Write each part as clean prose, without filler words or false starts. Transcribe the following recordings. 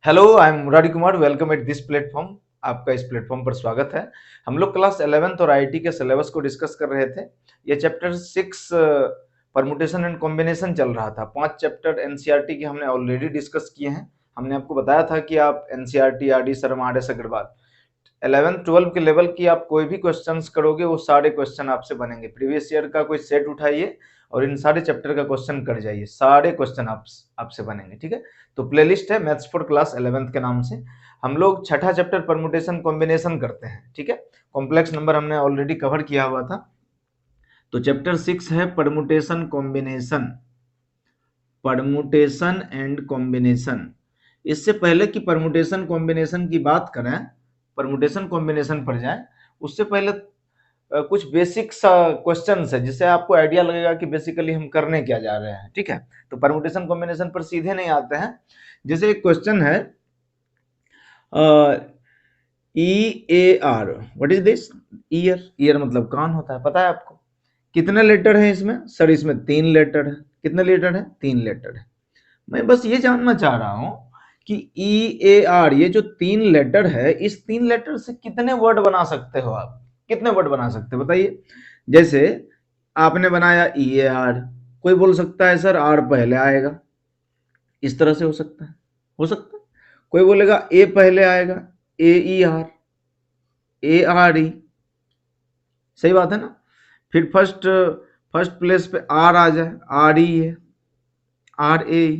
Hello, I am Murari Kumar. Welcome at this platform. आपका इस platform पर स्वागत है। हम लोग क्लास 11th और आईटी के सिलेबस को डिस्कस कर रहे थे। ये चैप्टर 6 परमुटेशन एंड कॉम्बिनेशन चल रहा था। 5 चैप्टर एनसीईआरटी के हमने ऑलरेडी डिस्कस किए हैं। हमने आपको बताया था कि आप NCERT, R D Sharma, R S Agarwal 11th-12 के लेवल की आप कोई भी क्वेश्चंस करोगे वो सारे क्वेश्चन आपसे बनेंगे। प्रीवियस ईयर का कोई सेट उठाइए और इन सारे चैप्टर का क्वेश्चन कर जाइए, सारे क्वेश्चन आपसे बनेंगे। ठीक है, तो प्लेलिस्ट है मैथ्स फॉर क्लास 11th के नाम से। हम लोग छठा चैप्टर परमुटेशन कॉम्बिनेशन करते हैं। ठीक है, कॉम्प्लेक्स नंबर हमने ऑलरेडी कवर किया हुआ था। तो चैप्टर 6 है permutation combination, permutation and combination. इससे पहले कि परमुटेशन कॉम्बिनेशन की बात करें, परमुटेशन कॉम्बिनेशन पर जाएं, उससे पहले कुछ बेसिक सा क्वेश्चन है जिससे आपको आइडिया लगेगा कि बेसिकली हम करने क्या जा रहे हैं। ठीक है, तो परमुटेशन कॉम्बिनेशन पर सीधे नहीं आते हैं। जैसे एक क्वेश्चन है, EAR, what is this? Year. Year मतलब कान होता है, पता है आपको? कितने लेटर है इसमें? सर इसमें 3 लेटर है। कितने लेटर है? 3 लेटर है। मैं बस ये जानना चाह रहा हूं कि EAR, ये जो 3 लेटर है, इस 3 लेटर से कितने वर्ड बना सकते हो आप? कितने वर्ड बना सकते हो बताइए। जैसे आपने बनाया EAR, कोई बोल सकता है सर आर पहले आएगा, इस तरह से हो सकता है, हो सकता है। कोई बोलेगा ए पहले आएगा, AER, ARE, सही बात है ना। फिर फर्स्ट प्लेस पे आर आ जाए, RE, RAE,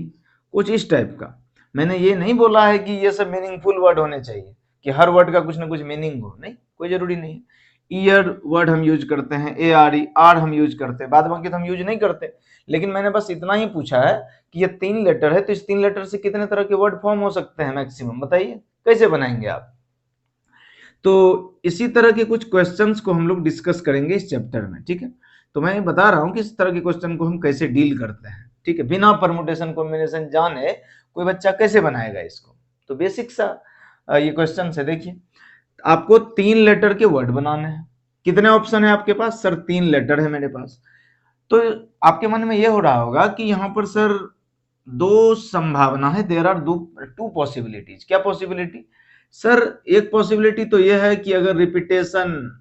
कुछ इस टाइप का। मैंने ये नहीं बोला है कि ये सब मीनिंगफुल वर्ड होने चाहिए, कि हर वर्ड का कुछ ना कुछ मीनिंग हो, नहीं, कोई जरूरी नहीं है। ईयर वर्ड हम यूज करते हैं, ARE, आर हम यूज करते हैं, बाद बाकी तो हम यूज नहीं करते। लेकिन मैंने बस इतना ही पूछा है कि ये 3 लेटर है, तो इस 3 लेटर से कितने तरह के वर्ड फॉर्म हो सकते हैं मैक्सिमम, बताइए कैसे बनाएंगे आप। तो इसी तरह के कुछ क्वेश्चंस को हम लोग डिस्कस करेंगे इस चैप्टर में। ठीक है, तो मैं बता रहा हूं कि इस तरह के क्वेश्चन को हम कैसे डील करते हैं। ठीक है, बिना परमुटेशन कॉम्बिनेशन जाने कोई बच्चा कैसे बनाएगा इसको। तो बेसिक सा ये क्वेश्चन है। देखिए, आपको 3 लेटर के वर्ड बनाने हैं। कितने ऑप्शन है आपके पास? सर 3 लेटर है मेरे पास। तो आपके मन में ये हो रहा होगा कि यहाँ पर सर 2 संभावना है, देयर आर टू पॉसिबिलिटीज। क्या पॉसिबिलिटी? सर एक पॉसिबिलिटी तो यह है कि अगर रिपीटेशन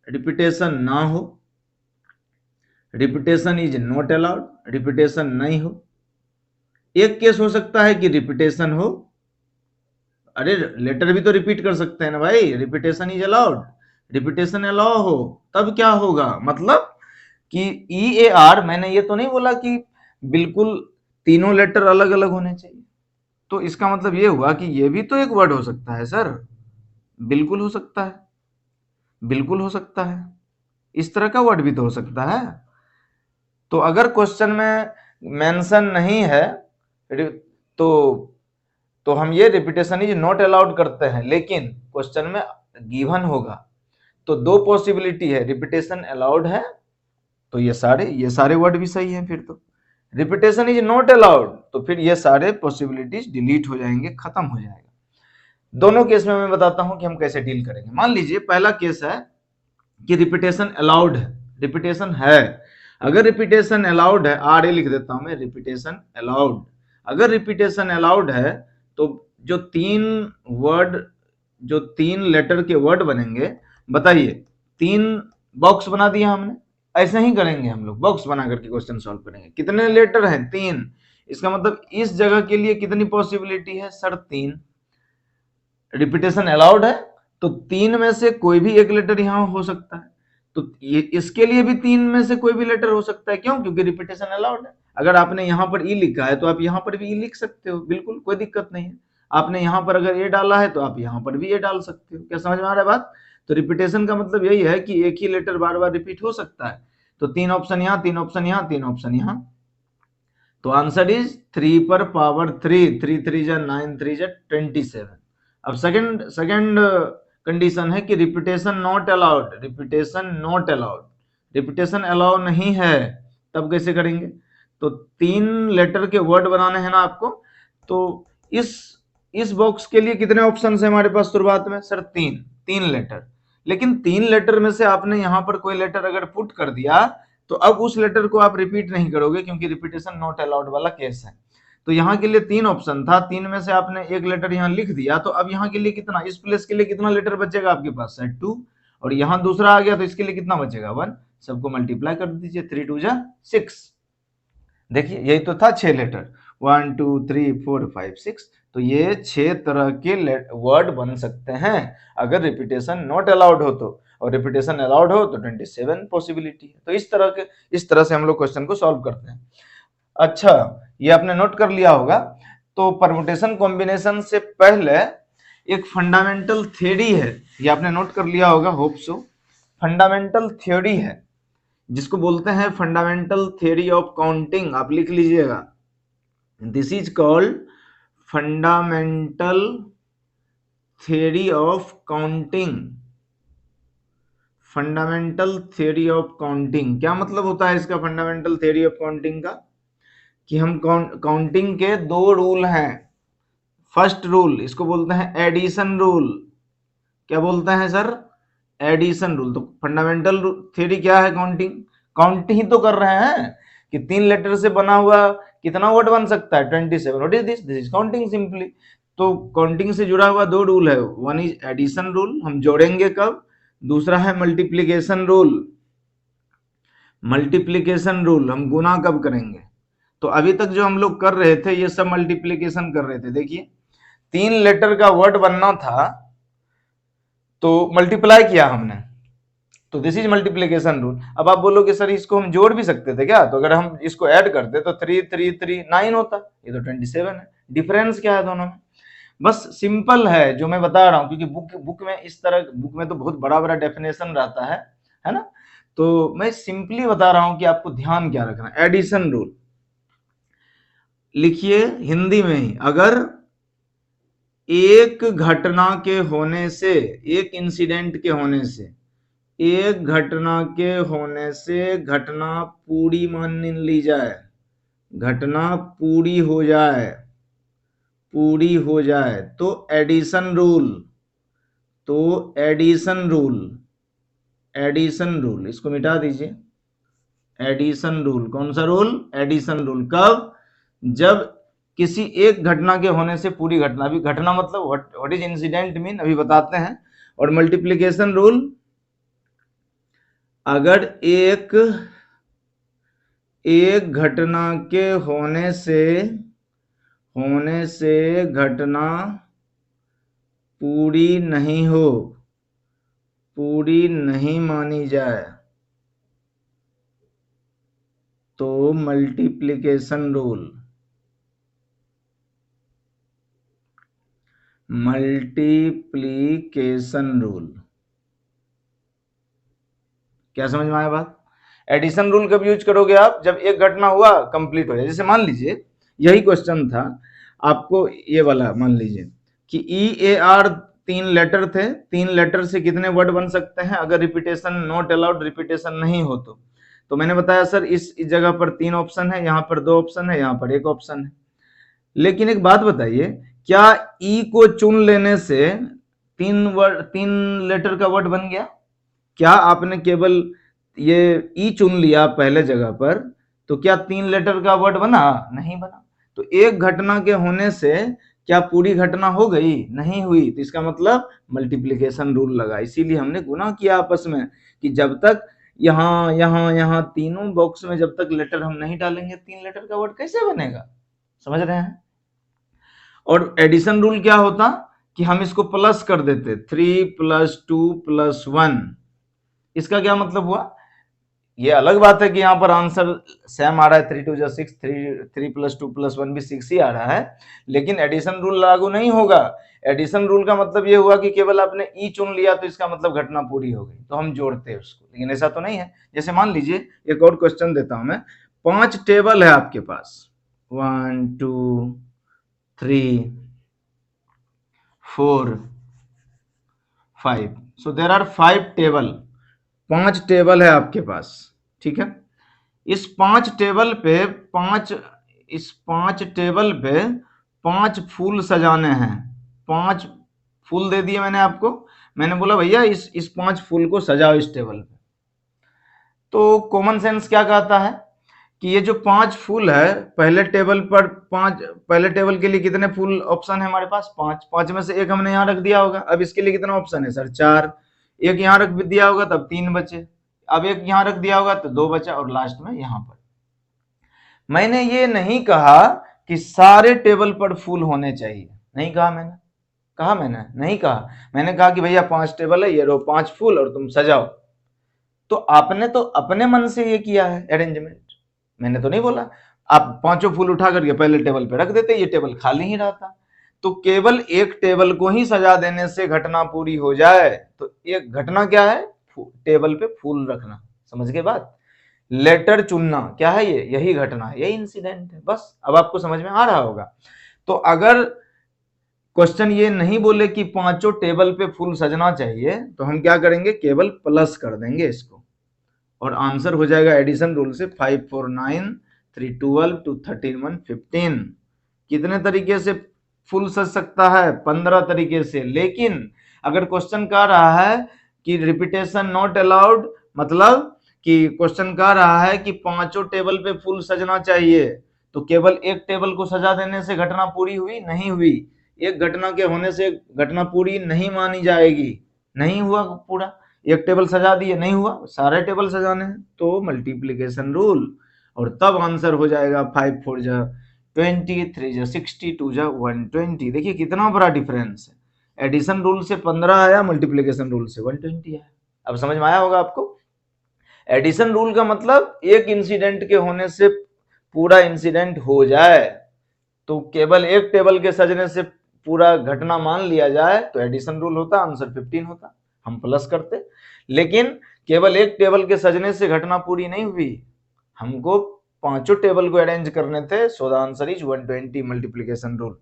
रिपीटेशन ना हो, repetition is not allowed, repetition नहीं हो। एक केस हो सकता है कि रिपीटेशन हो, अरे लेटर भी तो रिपीट कर सकते हैं ना भाई, repetition is allowed, repetition allow हो, तब क्या होगा, मतलब कि EAR, मैंने ये तो नहीं बोला कि बिल्कुल तीनों लेटर अलग अलग होने चाहिए। तो इसका मतलब ये हुआ कि ये भी तो एक वर्ड हो सकता है सर, बिल्कुल हो सकता है, बिल्कुल हो सकता है, इस तरह का वर्ड भी तो हो सकता है। तो अगर क्वेश्चन में मेंशन नहीं है तो हम ये रिपीटेशन इज नॉट अलाउड करते हैं, लेकिन क्वेश्चन में गिवन होगा तो 2 पॉसिबिलिटी है, रिपीटेशन अलाउड है तो ये सारे वर्ड भी सही है। फिर तो रिपीटेशन इज नॉट अलाउड तो फिर ये सारे पॉसिबिलिटीज डिलीट हो जाएंगे, खत्म हो जाएगा। दोनों केस में मैं बताता हूं कि हम कैसे डील करेंगे। मान लीजिए पहला केस है कि रिपीटेशन अलाउड है, रिपीटेशन है। अगर रिपीटेशन अलाउड है, RA लिख देता हूं मैं, रिपीटेशन अलाउड। अगर रिपीटेशन अलाउड है तो जो 3 वर्ड, जो 3 लेटर के वर्ड बनेंगे, बताइए, 3 बॉक्स बना दिया हमने। ऐसे ही करेंगे हम लोग, बॉक्स बना करके क्वेश्चन सॉल्व करेंगे। कितने लेटर हैं? 3। इसका मतलब इस जगह के लिए कितनी पॉसिबिलिटी है सर? 3। रिपीटेशन अलाउड है तो 3 में से कोई भी एक लेटर यहां हो सकता है, तो ये इसके लिए भी 3 में से कोई भी लेटर हो सकता है। क्यों? क्योंकि रिपीटेशन अलाउड है। अगर आपने यहां पर ई लिखा है तो आप यहां पर भी ई लिख सकते हो, बिल्कुल कोई दिक्कत नहीं है। आपने यहां पर अगर ए डाला है तो आप यहां पर भी ए डाल सकते हो। क्या समझ में आ रहा है बात? तो रिपीटेशन का मतलब यही है कि एक ही लेटर बार बार रिपीट हो सकता है। तो 3 ऑप्शन यहां, 3 ऑप्शन यहां, 3 ऑप्शन यहां। तो आंसर इज 3 पर पावर 3, 3 3 जा 9, 3 जा 27। अब सेकंड कंडीशन है कि repetition not allowed, repetition not allowed, repetition allow नहीं है, तब कैसे करेंगे? तो 3 लेटर के वर्ड बनाने हैं ना आपको। तो इस बॉक्स के लिए कितने ऑप्शन है हमारे पास शुरुआत में? Sir 3 letter. लेकिन 3 लेटर में से आपने यहां पर कोई लेटर अगर पुट कर दिया तो अब उस लेटर को आप रिपीट नहीं करोगे, क्योंकि रिपीटेशन नॉट अलाउड वाला केस है। तो यहाँ के लिए 3 ऑप्शन था, 3 में से आपने एक लेटर यहाँ लिख दिया, तो अब यहाँ के लिए कितना, इस प्लेस के लिए कितना लेटर बचेगा आपके पास, सेट 2, और यहाँ दूसरा आ गया तो इसके लिए कितना बचेगा 1, सबको मल्टीप्लाई कर दीजिए, 3 2 जा 6। देखिए यही तो था 6 लेटर, 1 2 3 4 5 6, तो ये 6 तरह के वर्ड बन सकते हैं अगर रिपीटेशन नॉट अलाउड हो तो, और रिपीटेशन अलाउड हो तो 27 पॉसिबिलिटी है। तो इस तरह से हम लोग क्वेश्चन को सॉल्व करते हैं। अच्छा, ये आपने नोट कर लिया होगा। तो परमुटेशन कॉम्बिनेशन से पहले एक फंडामेंटल थ्योरी है, ये आपने नोट कर लिया होगा, होप सो। फंडामेंटल थ्योरी है जिसको बोलते हैं फंडामेंटल थ्योरी ऑफ काउंटिंग, आप लिख लीजिएगा, this is called fundamental theory of counting. Fundamental theory of counting क्या मतलब होता है इसका, फंडामेंटल थ्योरी ऑफ काउंटिंग का, कि हम काउंटिंग के 2 रूल हैं। फर्स्ट रूल इसको बोलते हैं एडिशन रूल। क्या बोलते हैं सर, एडिशन रूल। तो फंडामेंटल थ्योरी क्या है, काउंटिंग ही तो कर रहे हैं कि 3 लेटर से बना हुआ कितना वर्ड बन सकता है, 27। What is this is counting simply. तो काउंटिंग से जुड़ा हुआ 2 रूल है, वन इज एडिशन रूल, हम जोड़ेंगे कब, दूसरा है मल्टीप्लीकेशन रूल। मल्टीप्लीकेशन रूल हम गुना कब करेंगे। तो अभी तक जो हम लोग कर रहे थे ये सब मल्टीप्लीकेशन कर रहे थे। देखिए 3 लेटर का वर्ड बनना था तो मल्टीप्लाई किया हमने, तो दिस इज मल्टीप्लीकेशन रूल। अब आप बोलोगे सर इसको हम जोड़ भी सकते थे क्या, तो अगर हम इसको ऐड करते तो 3 3 3 9 होता, ये तो 27 है। डिफरेंस क्या है दोनों में, बस सिंपल है जो मैं बता रहा हूं, क्योंकि बुक में इस तरह, बुक में तो बहुत बड़ा बड़ा डेफिनेशन रहता है ना, तो मैं सिंपली बता रहा हूं कि आपको ध्यान क्या रखना। एडिशन रूल लिखिए हिंदी में ही, अगर एक घटना के होने से, एक इंसिडेंट के होने से, एक घटना के होने से घटना पूरी मान ली जाए, घटना पूरी हो जाए, पूरी हो जाए, तो एडिशन रूल, तो एडिशन रूल, एडिशन रूल इसको मिटा दीजिए। एडिशन रूल कौन सा रूल, एडिशन रूल। कब, जब किसी एक घटना के होने से पूरी घटना, अभी घटना मतलब व्हाट इज इंसिडेंट मीन अभी बताते हैं। और मल्टीप्लिकेशन रूल, अगर एक घटना के होने से घटना पूरी नहीं हो, पूरी नहीं मानी जाए, तो मल्टीप्लिकेशन रूल, मल्टीप्लिकेशन रूल। क्या समझ में आया बात। एडिशन रूल कब यूज करोगे आप, जब एक घटना हुआ कंप्लीट हो जाए। जैसे मान लीजिए यही क्वेश्चन था आपको, ये वाला मान लीजिए कि EAR 3 लेटर थे, 3 लेटर से कितने वर्ड बन सकते हैं अगर रिपीटेशन नॉट अलाउड, रिपीटेशन नहीं हो तो मैंने बताया सर इस जगह पर 3 ऑप्शन है, यहाँ पर 2 ऑप्शन है, यहाँ पर 1 ऑप्शन है। लेकिन एक बात बताइए, क्या ई को चुन लेने से 3 लेटर का वर्ड बन गया। क्या आपने केवल ये ई चुन लिया पहले जगह पर तो क्या 3 लेटर का वर्ड बना, नहीं बना। तो एक घटना के होने से क्या पूरी घटना हो गई, नहीं हुई, तो इसका मतलब मल्टीप्लिकेशन रूल लगा। इसीलिए हमने गुना किया आपस में कि जब तक यहाँ यहाँ यहाँ तीनों बॉक्स में जब तक लेटर हम नहीं डालेंगे 3 लेटर का वर्ड कैसे बनेगा, समझ रहे हैं। और एडिशन रूल क्या होता कि हम इसको प्लस कर देते, 3 + 2 + 1। इसका क्या मतलब हुआ, ये अलग बात है कि यहाँ पर आंसर सेम आ रहा है, 3 2 जा 6, 3 + 2 + 1 भी 6 ही आ रहा है, लेकिन एडिशन रूल लागू नहीं होगा। एडिशन रूल का मतलब ये हुआ कि केवल आपने ई चुन लिया तो इसका मतलब घटना पूरी हो गई, तो हम जोड़ते हैं उसको, लेकिन ऐसा तो नहीं है। जैसे मान लीजिए एक और क्वेश्चन देता हूं मैं, 5 टेबल है आपके पास, 1 2 3 4 5, so there are 5 table, 5 table है आपके पास, ठीक है। इस 5 टेबल पे 5 फूल सजाने हैं, 5 फूल दे दिए मैंने आपको, मैंने बोला भैया इस 5 फूल को सजाओ इस टेबल पे। तो कॉमन सेंस क्या कहता है कि ये जो 5 फूल है, पहले टेबल पर 5, पहले टेबल के लिए कितने फूल ऑप्शन है हमारे पास? 5। 5 में से एक हमने यहाँ रख दिया होगा। अब इसके लिए कितना ऑप्शन है सर? 4। एक यहाँ रख दिया होगा तब 3 बचे। अब एक यहाँ रख दिया होगा तो 2 बचा, और लास्ट में यहाँ पर। मैंने ये नहीं कहा कि सारे टेबल पर फूल होने चाहिए, नहीं कहा मैंने। कहा मैंने? नहीं कहा। मैंने कहा कि भैया 5 टेबल है, ये रो 5 फूल और तुम सजाओ। तो आपने तो अपने मन से ये किया है अरेंजमेंट, मैंने तो नहीं बोला। आप 5 फूल उठा करके पहले टेबल पे रख देते, ये टेबल खाली ही रहता। तो केवल एक टेबल को ही सजा देने से घटना पूरी हो जाए, तो एक घटना क्या है? टेबल पे फूल रखना। समझ गए बात? लेटर चुनना क्या है? ये यही घटना है, यही इंसिडेंट है। बस अब आपको समझ में आ रहा होगा। तो अगर क्वेश्चन ये नहीं बोले कि 5 टेबल पे फूल सजना चाहिए, तो हम क्या करेंगे? केवल प्लस कर देंगे इसको, और आंसर हो जाएगा एडिशन रूल से 5 4 9 3 12 2 13 1 15। कितने तरीके से फुल सज सकता है? 15 तरीके से। लेकिन अगर क्वेश्चन कह रहा है कि रिपीटेशन नॉट अलाउड, मतलब कि क्वेश्चन कह रहा है कि 5 टेबल पे फुल सजना चाहिए, तो केवल एक टेबल को सजा देने से घटना पूरी हुई? नहीं हुई। एक घटना के होने से घटना पूरी नहीं मानी जाएगी। नहीं हुआ पूरा, एक टेबल सजा दिए, नहीं हुआ, सारे टेबल सजाने हैं, तो मल्टीप्लीकेशन रूल। और तब आंसर हो जाएगा 5 4 जा 20, 3 जा 60, 2 जा 120। देखिए कितना बड़ा डिफरेंस है। एडिशन रूल से 15 आया, मल्टीप्लीकेशन रूल से 120 आया। अब समझ में आया होगा आपको। एडिशन रूल का मतलब एक इंसिडेंट के होने से पूरा इंसिडेंट हो जाए, तो केवल एक टेबल के सजने से पूरा घटना मान लिया जाए तो एडिशन रूल होता, आंसर 15 होता, हम प्लस करते। लेकिन केवल एक टेबल के सजने से घटना पूरी नहीं हुई, हमको 5 टेबल को अरेंज करने थे, so the answer is 120 multiplication rule.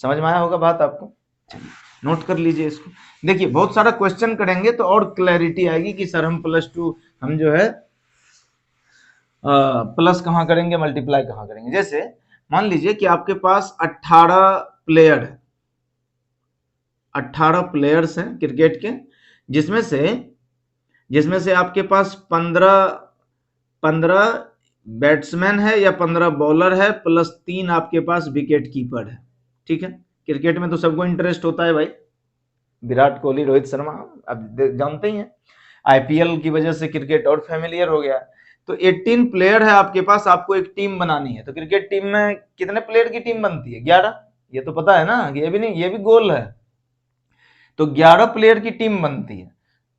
समझ में आया होगा बात आपको? चलिए नोट कर लीजिए इसको। देखिए बहुत सारा क्वेश्चन करेंगे तो और क्लैरिटी आएगी कि सर हम +2 हम जो है प्लस कहाँ करेंगे, मल्टीप्लाई कहाँ करेंगे। जैसे मान लीजिए कि आपके पास 18 प्लेयर है, 18 प्लेयर्स हैं क्रिकेट के, जिसमें से आपके पास 15 बैट्समैन है या 15 बॉलर है, प्लस 3 आपके पास विकेट कीपर है। ठीक है, क्रिकेट में तो सबको इंटरेस्ट होता है भाई, विराट कोहली, रोहित शर्मा, अब जानते ही हैं, आईपीएल की वजह से क्रिकेट और फेमिलियर हो गया। तो 18 प्लेयर है आपके पास, आपको एक टीम बनानी है। तो क्रिकेट टीम में कितने प्लेयर की टीम बनती है? 11। ये तो पता है ना, ये भी नहीं, ये भी गोल है। तो 11 प्लेयर की टीम बनती है।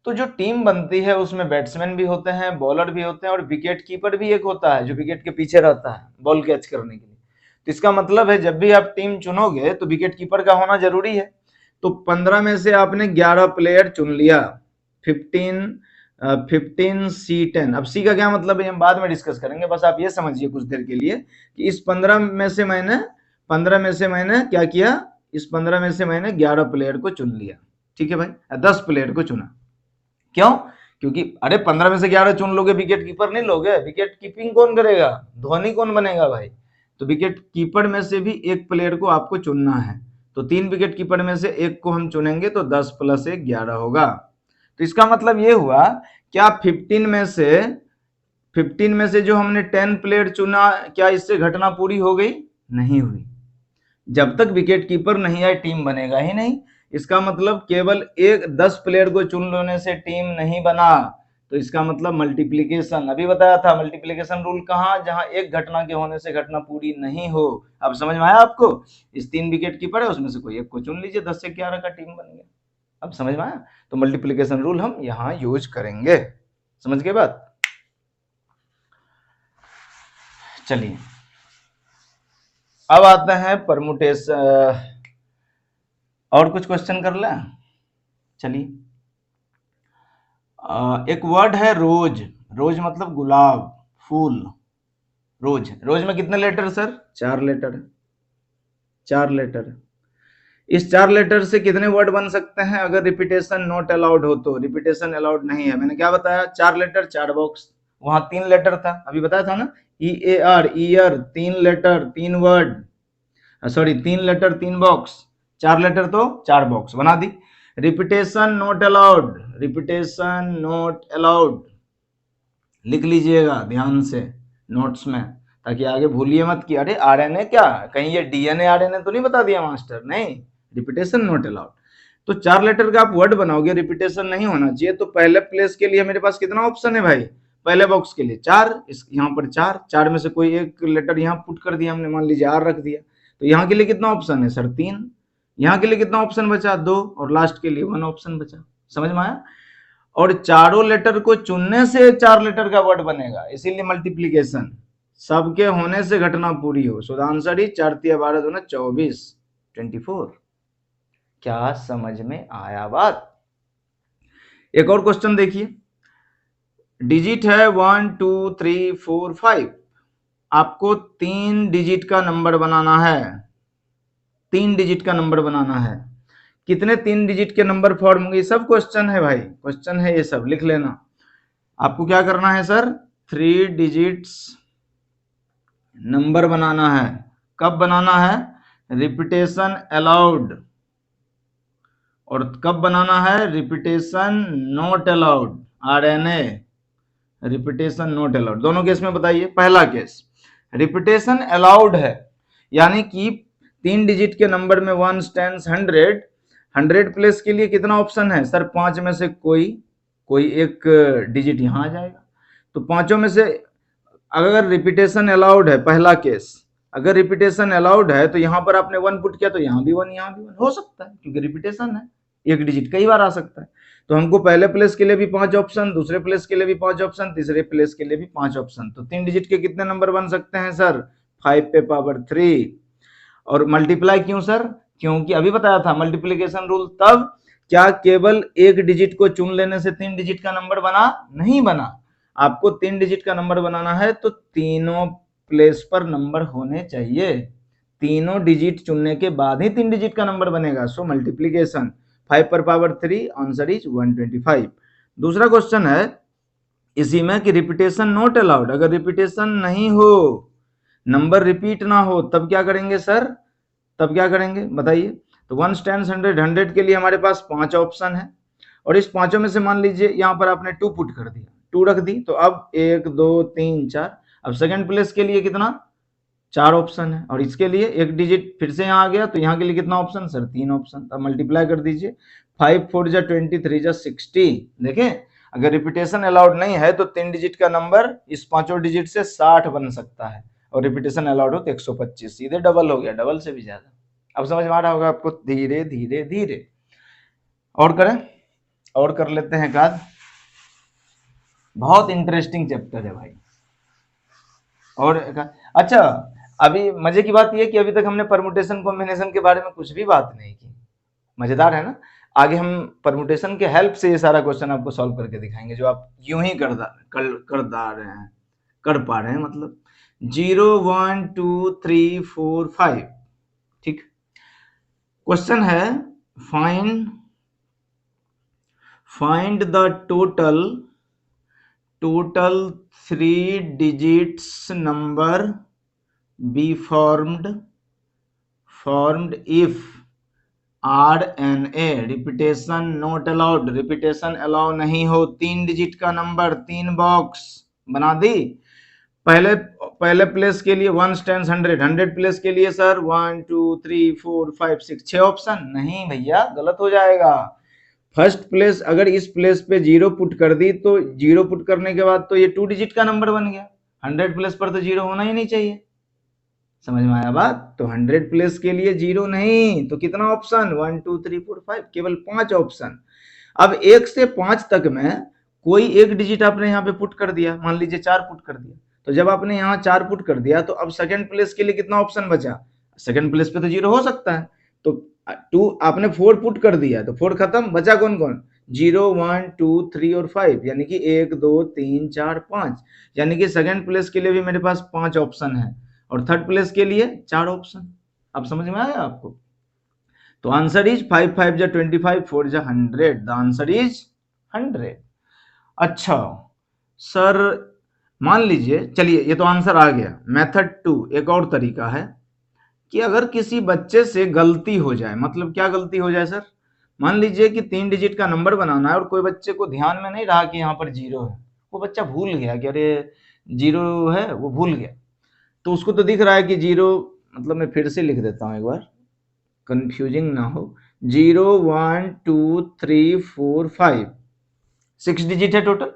तो जो टीम बनती है उसमें बैट्समैन भी होते हैं, बॉलर भी होते हैं, और विकेट कीपर भी एक होता है जो विकेट के पीछे रहता है बॉल कैच करने के लिए। तो इसका मतलब है जब भी आप टीम चुनोगे तो विकेट कीपर का होना जरूरी है। तो 15 में से आपने 11 प्लेयर चुन लिया, 15 C10। अब सी का क्या मतलब है हम बाद में डिस्कस करेंगे, बस आप ये समझिए कुछ देर के लिए कि इस 15 में से मैंने क्या किया, इस 15 में से मैंने 11 प्लेयर को चुन लिया। ठीक है भाई, 10 प्लेयर को चुना। क्यों? क्योंकि अरे 15 में से 11 चुन लोगे, विकेट कीपर नहीं लोगे? विकेट कीपिंग कौन करेगा? धोनी कौन बनेगा भाई? तो विकेट कीपर में से भी एक प्लेयर को आपको चुनना है। तो 3 विकेट कीपर में से एक को हम चुनेंगे तो 10 + 1 11 होगा। तो इसका मतलब ये हुआ क्या 15 में से जो हमने 10 प्लेयर चुना, क्या इससे घटना पूरी हो गई? नहीं हुई। जब तक विकेट कीपर नहीं आए टीम बनेगा ही नहीं। इसका मतलब केवल 10 प्लेयर को चुन लेने से टीम नहीं बना। तो इसका मतलब मल्टीप्लीकेशन, अभी बताया था मल्टीप्लीकेशन रूल कहाँ, जहां एक घटना के होने से घटना पूरी नहीं हो। अब समझ में आया आपको? इस 3 विकेट कीपर है, उसमें से कोई एक को चुन लीजिए, 10 से 11 का टीम बन गया। अब समझ में आया? तो मल्टीप्लीकेशन रूल हम यहाँ यूज करेंगे। समझ गए बात? चलिए अब आते हैं परमुटेशन। और कुछ क्वेश्चन कर लें? चलिए एक वर्ड है रोज। रोज मतलब गुलाब, फूल। रोज में कितने लेटर सर? 4 लेटर। 4 लेटर। इस 4 लेटर से कितने वर्ड बन सकते हैं अगर रिपीटेशन नॉट अलाउड हो तो? रिपीटेशन अलाउड नहीं है। मैंने क्या बताया? 4 लेटर 4 बॉक्स। वहां 3 लेटर था, अभी बताया था ना, EAR ear, 3 letter 3 word, sorry 3 letter 3 box, 4 letter तो 4 बॉक्स बना दी। Repetition not allowed, repetition not allowed लिख लीजिएगा ध्यान से। नोट्स में, ताकि आगे भूलिए मत कि अरे आरएनए क्या, कहीं ये डीएनए आरएनए तो नहीं बता दिया मास्टर, नहीं, रिपीटेशन नॉट अलाउड। तो 4 लेटर का आप वर्ड बनाओगे, रिपीटेशन नहीं होना चाहिए। तो पहले प्लेस के लिए मेरे पास कितना ऑप्शन है भाई, पहले बॉक्स के लिए 4, इस यहाँ पर 4 में से कोई एक लेटर यहाँ पुट कर दिया हमने, मान लीजिए आर रख दिया, तो यहाँ के लिए कितना ऑप्शन है सर 3, यहाँ के लिए कितना ऑप्शन बचा 2, और लास्ट के लिए 1 ऑप्शन बचा। समझ में आया? और चारों लेटर को चुनने से 4 लेटर का वर्ड बनेगा, इसीलिए मल्टीप्लीकेशन, सबके होने से घटना पूरी हो। So the answer is 4 3 12 2 24, 24। क्या समझ में आया बात? एक और क्वेश्चन देखिए, डिजिट है 1 2 3 4 5, आपको 3 डिजिट का नंबर बनाना है, 3 डिजिट का नंबर बनाना है। कितने 3 डिजिट के नंबर फॉर्म होंगे, सब क्वेश्चन है भाई, क्वेश्चन है ये, सब लिख लेना। आपको क्या करना है सर, 3 डिजिट्स नंबर बनाना है। कब बनाना है, रिपीटेशन अलाउड, और कब बनाना है, repetition not allowed, RNA repetition not allowed. दोनों केस में बताइए। पहला केस रिपीटेशन अलाउड है, यानी कि 3 डिजिट के नंबर में 1 10 100, 100 प्लेस के लिए कितना ऑप्शन है सर, 5 में से कोई एक डिजिट यहां आ जाएगा। तो पांचों में से अगर रिपीटेशन अलाउड है, पहला केस, अगर रिपीटेशन अलाउड है तो यहां पर आपने 1 पुट किया तो यहां भी 1 यहां भी 1 हो सकता है, क्योंकि रिपीटेशन है, एक डिजिट कई बार आ सकता है। तो हमको पहले प्लेस के लिए भी 5 ऑप्शन, दूसरे प्लेस के लिए भी 5 ऑप्शन, तीसरे प्लेस के लिए भी 5 ऑप्शन। तो 3 डिजिट के कितने नंबर बन सकते हैं सर, 5 पे पावर 3। और मल्टीप्लाई क्यों सर, क्योंकि अभी बताया था मल्टीप्लीकेशन रूल तब, क्या केवल एक डिजिट को चुन लेने से 3 डिजिट का नंबर बना, नहीं बना। आपको 3 डिजिट का नंबर बनाना है तो तीनों प्लेस पर नंबर होने चाहिए, तीनों डिजिट चुनने के बाद ही 3 डिजिट का नंबर बनेगा। सो मल्टीप्लीकेशन 5 पर पावर 3, आंसर इज 125। दूसरा क्वेश्चन है इसी में कि रिपीटेशन नॉट अलाउड, अगर रिपीटेशन नहीं हो, नंबर रिपीट ना हो, तब क्या करेंगे सर, तब क्या करेंगे बताइए। तो 1 10 100, 100 के लिए हमारे पास 5 ऑप्शन है, और इस पांचों में से मान लीजिए यहाँ पर आपने 2 पुट कर दिया, 2 रख दी, तो अब 1 2 3 4। अब सेकंड प्लेस के लिए कितना, 4 ऑप्शन है, और इसके लिए एक डिजिट फिर से यहाँ आ गया, तो यहाँ के लिए कितना ऑप्शन सर, 3 ऑप्शन। अब मल्टीप्लाई कर दीजिए, 5 4 जा 20, 3 जा 60। देखें, अगर रिपीटेशन अलाउड नहीं है तो 3 डिजिट का नंबर इस पांचों डिजिट से 60 बन सकता है, और रिपीटेशन अलाउड हो तो 125, सीधे डबल हो गया, डबल से भी ज्यादा। अब समझ में आ रहा होगा आपको, धीरे धीरे धीरे। और करें, और कर लेते हैं काद, बहुत इंटरेस्टिंग चैप्टर है भाई। और अच्छा, अभी मजे की बात यह कि अभी तक हमने परमुटेशन कॉम्बिनेशन के बारे में कुछ भी बात नहीं की, मजेदार है ना। आगे हम परमुटेशन के हेल्प से ये सारा क्वेश्चन आपको सॉल्व करके दिखाएंगे, जो आप यूं ही कर रहे हैं, कर पा रहे हैं, मतलब 0 1 2 3 4 5। ठीक, क्वेश्चन है find the total 3 digits number be formed if RNA repetition not allowed, repetition allow नहीं हो, 3 डिजिट का नंबर, 3 बॉक्स बना दी। पहले प्लेस के लिए 1 10 100, 100 प्लेस के लिए सर 1 2 3 4 5 6, 6 ऑप्शन। नहीं भैया, गलत हो जाएगा। फर्स्ट प्लेस, अगर इस प्लेस पे 0 पुट कर दी तो 0 पुट करने के बाद तो ये 2 डिजिट का नंबर बन गया, 100 प्लेस पर तो 0 होना ही नहीं चाहिए। समझ में आया बात? तो 100 प्लेस के लिए 0 नहीं, तो कितना ऑप्शन, 1 2 3 4 5, केवल 5 ऑप्शन। अब 1 से 5 तक में कोई एक डिजिट आपने यहाँ पे पुट कर दिया, मान लीजिए 4 पुट कर दिया, तो जब आपने यहाँ 4 पुट कर दिया तो अब सेकंड प्लेस के लिए कितना ऑप्शन बचा, सेकंड प्लेस पे तो 0 हो सकता है, तो 2 आपने 4 पुट कर दिया, तो 4 खत्म, बचा कौन कौन, 0 1 2 3 और 5, यानी कि 1 2 3 4 5, यानी कि सेकंड प्लेस के लिए भी मेरे पास 5 ऑप्शन है, और थर्ड प्लेस के लिए 4 ऑप्शन। अब समझ में आया आपको? तो आंसर इज 5 5 जा 25, 4 जा 100, द आंसर इज 100। अच्छा सर, मान लीजिए, चलिए ये तो आंसर आ गया। मेथड 2, एक और तरीका है कि अगर किसी बच्चे से गलती हो जाए, मतलब क्या गलती हो जाए सर, मान लीजिए कि 3 डिजिट का नंबर बनाना है और कोई बच्चे को ध्यान में नहीं रहा कि यहाँ पर 0 है, वो बच्चा भूल गया कि अरे जीरो है वो भूल गया, तो उसको तो दिख रहा है कि जीरो, मतलब मैं फिर से लिख देता हूं एक बार, कंफ्यूजिंग ना हो। 0 1 2 3 4 5, 6 डिजिट है टोटल।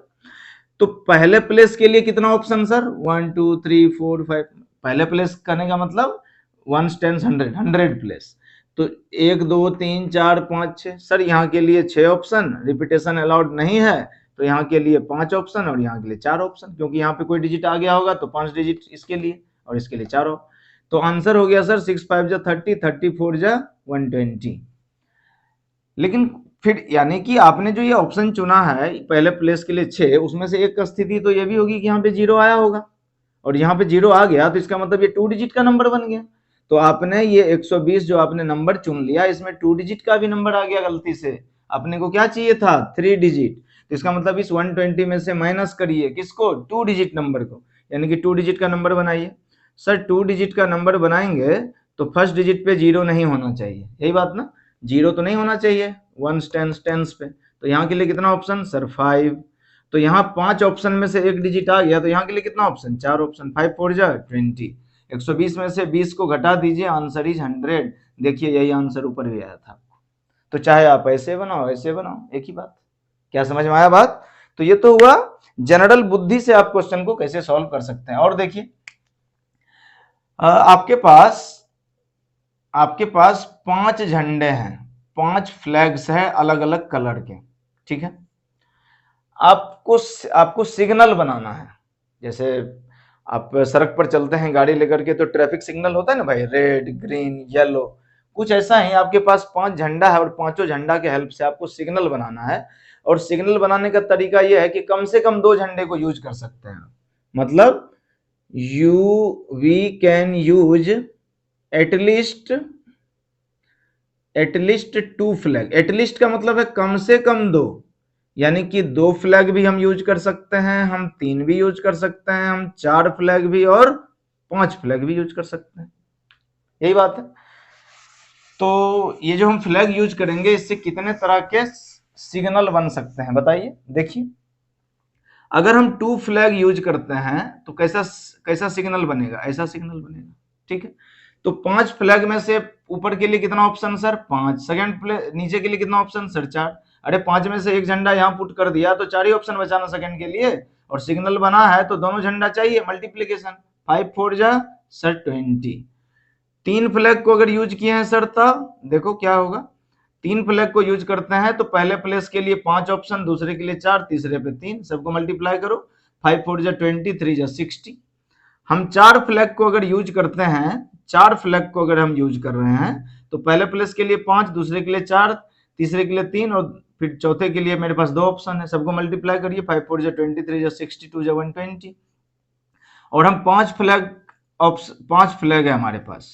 तो पहले प्लेस के लिए कितना ऑप्शन सर? 1 2 3 4 5। पहले प्लेस करने का मतलब 1 टेंस 100, 100 प्लेस। तो 1 2 3 4 5 6, सर यहाँ के लिए 6 ऑप्शन, रिपीटेशन अलाउड नहीं है, तो यहाँ के लिए 5 ऑप्शन और यहाँ के लिए 4 ऑप्शन, क्योंकि यहाँ पे कोई डिजिट आ गया होगा तो 5 डिजिट इसके लिए और इसके लिए 4 हो। तो आंसर हो गया सर 6 5 जा 30, 30 4 जा 120। लेकिन फिर यानी कि आपने जो ये ऑप्शन चुना है पहले प्लेस के लिए 6, उसमें से एक स्थिति तो ये भी होगी कि यहाँ पे 0 आया होगा, और यहाँ पे 0 आ गया तो इसका मतलब ये 2 डिजिट का नंबर बन गया। तो आपने ये 120 जो आपने नंबर चुन लिया, इसमें 2 डिजिट का भी नंबर आ गया गलती से। अपने को क्या चाहिए था? 3 डिजिट। तो इसका मतलब इस 120 में से माइनस करिए किसको? 2 डिजिट नंबर को, यानी कि 2 डिजिट का नंबर बनाइए। सर 2 डिजिट का नंबर बनाएंगे तो फर्स्ट डिजिट पे 0 नहीं होना चाहिए, यही बात ना? 0 तो नहीं होना चाहिए वंस टेंस पे। तो यहाँ के लिए कितना ऑप्शन सर? 5। तो यहाँ 5 ऑप्शन में से एक डिजिट आ गया, तो यहाँ के लिए कितना ऑप्शन? 4 ऑप्शन। 5 4 जा 20। 120 में से 20 को घटा दीजिए, आंसर इज 100। देखिए यही आंसर ऊपर भी आया था। तो चाहे आप ऐसे बनाओ ऐसे बनाओ, एक ही बात। क्या समझ में आया बात? तो ये तो हुआ जनरल बुद्धि से आप क्वेश्चन को कैसे सॉल्व कर सकते हैं। और देखिए आपके पास 5 झंडे हैं, 5 फ्लैग्स हैं अलग अलग कलर के, ठीक है। आपको सिग्नल बनाना है। जैसे आप सड़क पर चलते हैं गाड़ी लेकर के, तो ट्रैफिक सिग्नल होता है ना भाई, रेड ग्रीन येलो, कुछ ऐसा ही आपके पास 5 झंडा है और पांचों झंडा के हेल्प से आपको सिग्नल बनाना है। और सिग्नल बनाने का तरीका यह है कि कम से कम 2 झंडे को यूज कर सकते हैं। मतलब we can use at least 2 flag. At least का मतलब है कम से कम 2, यानी कि 2 फ्लैग भी हम यूज कर सकते हैं, हम 3 भी यूज कर सकते हैं, हम 4 फ्लैग भी और 5 फ्लैग भी यूज कर सकते हैं, यही बात है। तो ये जो हम फ्लैग यूज करेंगे, इससे कितने तरह के सिग्नल बन सकते हैं बताइए। देखिए अगर हम 2 फ्लैग यूज करते हैं तो कैसा सिग्नल बनेगा? ऐसा सिग्नल बनेगा, ठीक है। तो 5 फ्लैग में से ऊपर के लिए कितना ऑप्शन सर? 5। सेकंड नीचे के लिए कितना ऑप्शन सर? 4। अरे 5 में से एक झंडा यहाँ पुट कर दिया तो 4 ही ऑप्शन बचा ना सेकंड के लिए, और सिग्नल बना है तो दोनों झंडा चाहिए, मल्टीप्लीकेशन। 5 4 जा सर 20। 3 फ्लैग को अगर यूज किए हैं सर, तब देखो क्या होगा। 3 फ्लैग को यूज करते हैं तो पहले प्लेस के लिए 5 ऑप्शन, दूसरे के लिए 4, तीसरे पे 3, सबको मल्टीप्लाई करो। 5 4 जा 20, 3 जा 60। हम 4 फ्लैग को अगर यूज करते हैं, 4 फ्लैग को अगर हम यूज कर रहे हैं, तो पहले प्लेस के लिए 5, दूसरे के लिए 4, तीसरे के लिए 3 और फिर चौथे के लिए मेरे पास 2 ऑप्शन है, सबको मल्टीप्लाई करिए। 5 4 जा 20, 3 जा 60, 2 जा 120। और हम 5 फ्लैग है हमारे पास।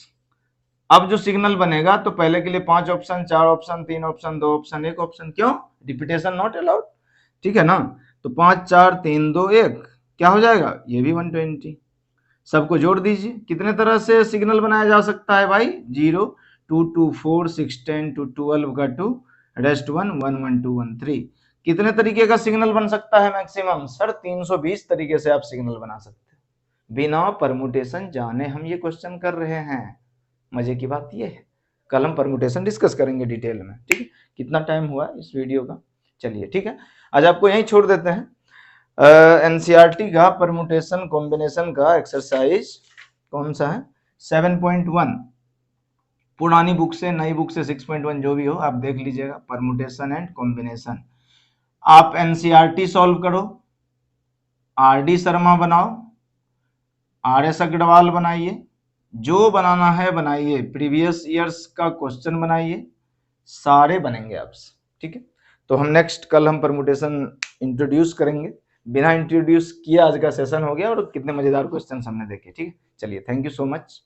अब जो सिग्नल बनेगा तो पहले के लिए 5 option, 4 option, 3 option, 2 option, 1 option. क्यों? रिपीटेशन नॉट अलाउड, ठीक है ना। तो 5 4 3 2 1 क्या हो जाएगा? ये भी 120। सबको जोड़ दीजिए। कितने तरह से सिग्नल बनाया जा सकता है भाई? 0 2 2 4 6 10 2 12 का 2 रेस्ट 1 1 1 2 1 3। कितने तरीके का सिग्नल बन सकता है मैक्सिमम? सर 320 तरीके से आप सिग्नल बना सकते हैं। बिना परमुटेशन जाने हम ये क्वेश्चन कर रहे हैं। मजे की बात ये है, कल हम परमुटेशन डिस्कस करेंगे डिटेल में, ठीक है। कितना टाइम हुआ इस वीडियो का? चलिए ठीक है, आज आपको यहीं छोड़ देते हैं। एनसीईआरटी का परमुटेशन कॉम्बिनेशन का एक्सरसाइज कौन सा है? 7.1। पुरानी बुक से नई बुक से 6.1 जो भी हो आप देख लीजिएगा। परमुटेशन एंड कॉम्बिनेशन आप एनसीईआरटी सॉल्व करो, आरडी शर्मा बनाओ, आरएस अग्रवाल बनाइए, जो बनाना है बनाइए, प्रीवियस ईयर्स का क्वेश्चन बनाइए, सारे बनेंगे आपसे, ठीक है। तो हम नेक्स्ट कल हम परमुटेशन इंट्रोड्यूस करेंगे। बिना इंट्रोड्यूस किए आज का सेशन हो गया और कितने मजेदार क्वेश्चन हमने देखे, ठीक है। चलिए थैंक यू सो मच।